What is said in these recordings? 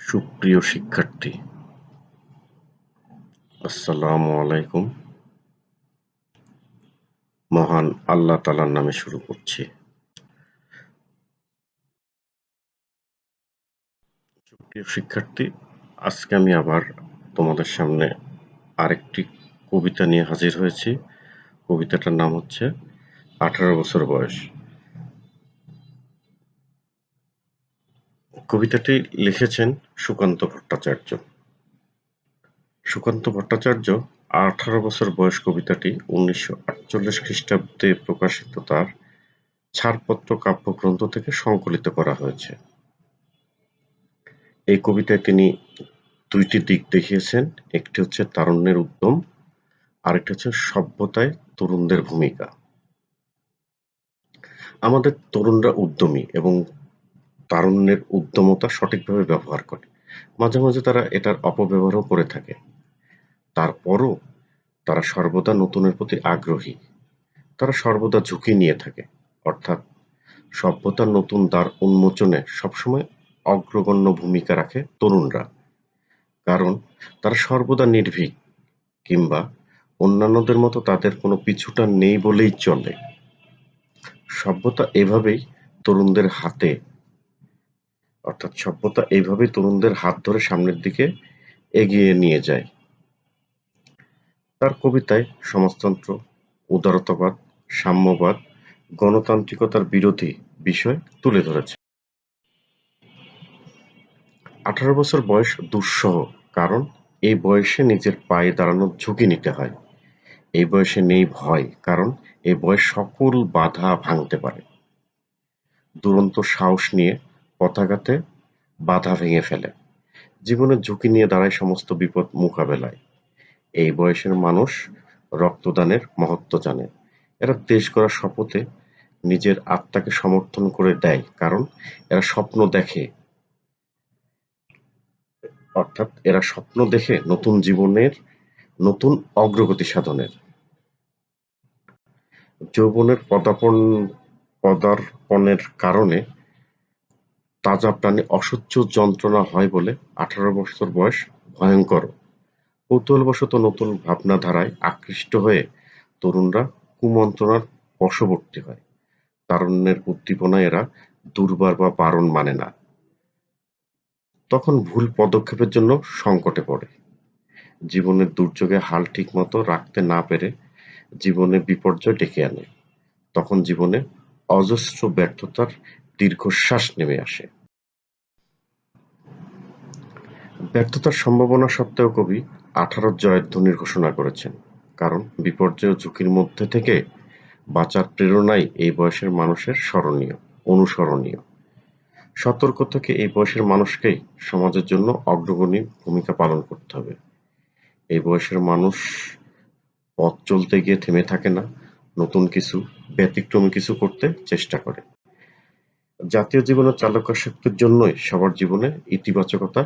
সুপ্রিয় শিক্ষার্থী, আসসালামু আলাইকুম। মহান আল্লাহ তাআলার নামে শুরু করছি। সুপ্রিয় শিক্ষার্থী, আজকে আমি আবার তোমাদের সামনে আরেকটি কবিতা নিয়ে হাজির হয়েছি। কবিতাটার নাম হচ্ছে 18 বছর বয়স। কবিতাটি লিখেছেন সুকান্ত ভট্টাচার্য। সুকান্ত ভট্টাচার্য 18 বছর বয়স কবিতাটি 1948 খ্রিস্টাব্দে প্রকাশিত তার ছাড়পত্র কাব্যগ্রন্থ থেকে সংকলিত করা হয়েছে। এই কবিতায় তিনি দুইটি দিক দেখিয়েছেন, একটি হচ্ছে তারুণ্যের উদ্যম, আরেকটি হচ্ছে সভ্যতায় তরুণদের ভূমিকা। আমাদের তরুণরা উদ্যমী এবং তারুণ্যের উদ্যমতা সঠিকভাবে ব্যবহার করে। মাঝে মাঝে তারা এটার অপব্যবহারও করে থাকে। তারপরও তারা সর্বদা নতুনের প্রতি আগ্রহী। তারা সর্বদা ঝুঁকি নিয়ে থাকে, অর্থাৎ সভ্যতার নতুন দ্বার উন্মোচনে সবসময় অগ্রগণ্য ভূমিকা রাখে তরুণরা। কারণ তারা সর্বদা নির্ভীক, কিংবা অন্যান্যদের মতো তাদের কোনো পিছুটান নেই বলেই চলে। সভ্যতা এভাবেই তরুণদের হাতে সভ্যতা এইভাবেই তরুণদের হাত ধরে সামনের দিকে এগিয়ে নিয়ে যায়। তার কবিতায় সমাজতন্ত্র, উদারতাবাদ, সাম্যবাদ, গণতান্ত্রিকতার বিরোধী বিষয় তুলে ধরেছে। 18 বছর বয়স দুঃসহ, কারণ এই বয়সে নিজের পায়ে দাঁড়ানোর ঝুঁকি নিতে হয়। এই বয়সে নেই ভয়, কারণ এই বয়স সকল বাধা ভাঙতে পারে। দুরন্ত সাহস নিয়ে পথাঘাতে বাধা ভেঙে ফেলে। জীবনের ঝুঁকি নিয়ে দাঁড়ায় সমস্ত বিপদ মোকাবেলায়। এই বয়সের মানুষ রক্তদানের মহত্ত্ব জানে। এরা দেশ গড়ার শপথে নিজের আত্মাকে সমর্থন করে দেয়, কারণ এরা স্বপ্ন দেখে এরা স্বপ্ন দেখে নতুন জীবনের, নতুন অগ্রগতি সাধনের। যৌবনের পদার্পণের কারণে তাজা প্রাণে অসহ্য যন্ত্রণা হয় বলে 18 বছর বয়স ভয়ঙ্কর। কৌতূহলবশত নতুন ভাবনাধারায় আকৃষ্ট হয়ে তরুণরা কুমন্ত্রণার বশবর্তী হয়। তারুণ্যের উদ্দীপনায় এরা দুর্বার বা বারণ মানে না। তখন ভুল পদক্ষেপের জন্য সংকটে পড়ে। জীবনের দুর্যোগে হাল ঠিকমতো রাখতে না পেরে জীবনে বিপর্যয় ডেকে আনে। তখন জীবনে অজস্র ব্যর্থতার দীর্ঘশ্বাস নেমে আসে। ব্যর্থতার সম্ভাবনা সত্ত্বেও কবি 18 জয়ধ্বনির ঘোষণা করেছেন, কারণ বিপর্যয় ও ঝুঁকির মধ্যে থেকে বাঁচার প্রেরণাই এই বয়সের মানুষের অনুসরণীয়। সতর্ক থেকে এই বয়সের মানুষকেই সমাজের জন্য অগ্রগণী ভূমিকা পালন করতে হবে। এই বয়সের মানুষ পথ চলতে গিয়ে থেমে থাকে না, নতুন কিছু, ব্যতিক্রমী কিছু করতে চেষ্টা করে। জাতীয় জীবনের চালকশক্তির জন্যই সবার জীবনে ইতিবাচকতা।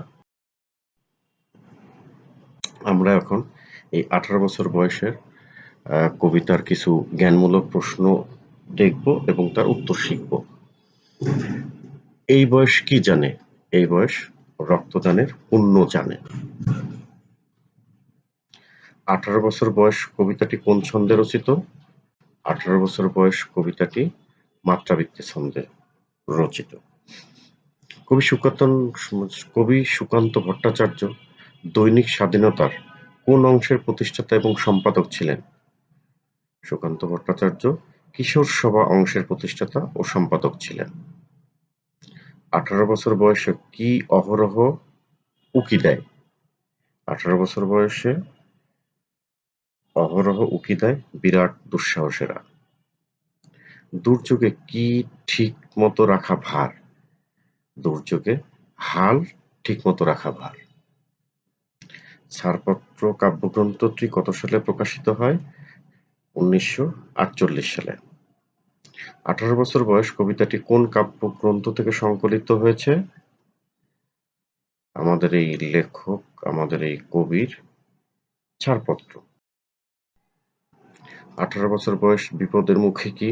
আমরা এখন এই 18 বছর বয়সের কবিতার কিছু জ্ঞানমূলক প্রশ্ন দেখব এবং তার উত্তর শিখব। এই বয়স কি জানে? এই বয়স রক্তদানের পুণ্য জানে। 18 বছর বয়স কবিতাটি কোন ছন্দে রচিত? 18 বছর বয়স কবিতাটি মাত্রাবৃত্তি ছন্দে রচিত। কবি সুকান্ত ভট্টাচার্য দৈনিক স্বাধীনতার কোন অংশের প্রতিষ্ঠাতা এবং সম্পাদক ছিলেন? সুকান্ত ভট্টাচার্য কিশোর সভা অংশের প্রতিষ্ঠাতা ও সম্পাদক ছিলেন। 18 বছর বয়সে কি অহরহ উকি দেয়? 18 বছর বয়সে অহরহ উকি দেয় বিরাট দুঃসাহসেরা। দুর্যোগে কি ঠিক মতো রাখা ভার? দুর্যোগে হাল ঠিক মতো রাখা ভার। ছাড়পত্র কাব্যগ্রন্থটি কত সালে প্রকাশিত হয়? 1948 সালে। 18 বছর বয়স কবিতাটি কোন কাব্যগ্রন্থ থেকে সংকলিত হয়েছে? আমাদের এই লেখক, আমাদের এই কবির ছাড়পত্র। 18 বছর বয়স বিপদের মুখে কি?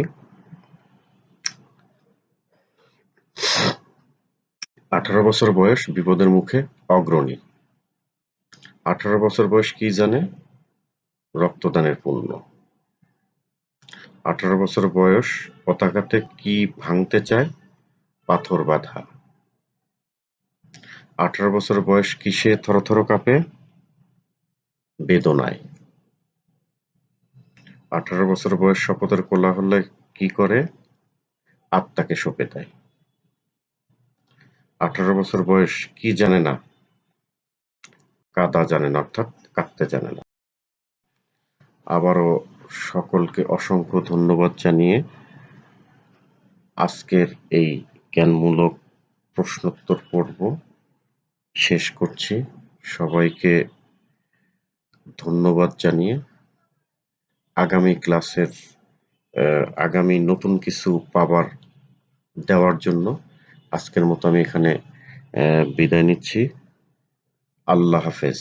18 বছর বয়স বিপদের মুখে অগ্রণী। 18 বছর বয়স কি জানে? রক্তদানের পুণ্য। 18 বছর বয়স পতাকাতে কি ভাঙতে চায়? পাথর বাঁধা। 18 বছর বয়স কিসে থরথর কাঁপে? বেদনায়। 18 বছর বয়স শপথের কোলাহলে কি করে? আত্মাকে সঁপে দেয়। 18 বছর বয়স কি জানে না? কাঁদা জানে না, অর্থাৎ কাঁদতে জানে না। আবারও সকলকে অসংখ্য ধন্যবাদ জানিয়ে আজকের এই জ্ঞানমূলক প্রশ্নোত্তর পর্ব শেষ করছি। সবাইকে ধন্যবাদ জানিয়ে আগামী ক্লাসের আগামী নতুন কিছু দেওয়ার জন্য আজকের মতো আমি এখানে বিদায় নিচ্ছি। আল্লাহ হাফেজ।